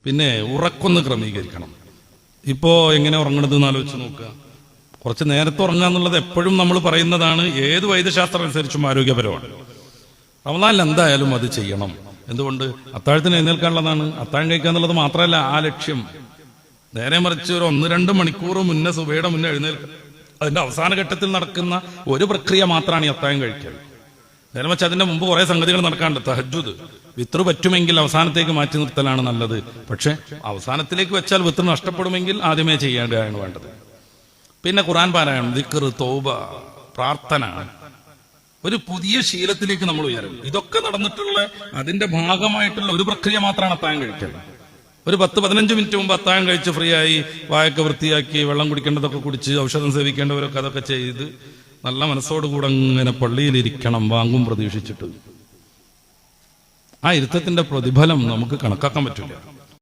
പിന്നെ ഉറക്കൊന്ന് ക്രമീകരിക്കണം. ഇപ്പോ എങ്ങനെ ഉറങ്ങണതെന്ന് ആലോചിച്ച് നോക്കുക. കുറച്ച് നേരത്തെ ഉറങ്ങുക എന്നുള്ളത് എപ്പോഴും നമ്മൾ പറയുന്നതാണ്, ഏത് വൈദ്യശാസ്ത്രം അനുസരിച്ചും ആരോഗ്യപരമാണ്. റമദാനിൽ എന്തായാലും അത് ചെയ്യണം. എന്തുകൊണ്ട്? അത്താഴത്തിന് എഴുന്നേൽക്കാനുള്ളതാണ്. അത്താഴം കഴിക്കുക എന്നുള്ളത് മാത്രമല്ല ആ ലക്ഷ്യം. നേരെ മറിച്ച് ഒരു 1-2 മണിക്കൂർ മുന്നേ, സുബഹയുടെ മുന്നേ എഴുന്നേൽക്കുക, അതിന്റെ അവസാന ഘട്ടത്തിൽ നടക്കുന്ന ഒരു പ്രക്രിയ മാത്രമാണ് ഈ അത്താഴം കഴിക്കൽ. നേരെ മറിച്ച് അതിന്റെ മുമ്പ് കുറെ സംഗതികൾ നടക്കാനുണ്ട്. തഹജ്ജുദ്, വിത്ർ പറ്റുമെങ്കിൽ അവസാനത്തേക്ക് മാറ്റി നിർത്തലാണ് നല്ലത്. പക്ഷെ അവസാനത്തിലേക്ക് വെച്ചാൽ വിത്ർ നഷ്ടപ്പെടുമെങ്കിൽ ആദ്യമേ ചെയ്യേണ്ടതാണ് വേണ്ടത്. പിന്നെ ഖുർആൻ പാരായണം, ദിക്ർ, തൗബ, പ്രാർത്ഥന, ഒരു പുതിയ ശീലത്തിലേക്ക് നമ്മൾ ഉയരും. ഇതൊക്കെ നടന്നിട്ടുള്ള അതിന്റെ ഭാഗമായിട്ടുള്ള ഒരു പ്രക്രിയ മാത്രമാണ് അത്താഴം കഴിക്കൽ. ഒരു 10-15 മിനിറ്റ് മുമ്പ് അത്താഴം കഴിച്ച് ഫ്രീ ആയി, വായൊക്കെ വൃത്തിയാക്കി, വെള്ളം കുടിക്കേണ്ടതൊക്കെ കുടിച്ച്, ഔഷധം സേവിക്കേണ്ടവരൊക്കെ അതൊക്കെ ചെയ്ത് നല്ല മനസ്സോടുകൂടെ അങ്ങനെ പള്ളിയിലിരിക്കണം, വാങ്ങും പ്രതീക്ഷിച്ചിട്ട്. ആ ഇരുത്തത്തിന്റെ പ്രതിഫലം നമുക്ക് കണക്കാക്കാൻ പറ്റില്ല.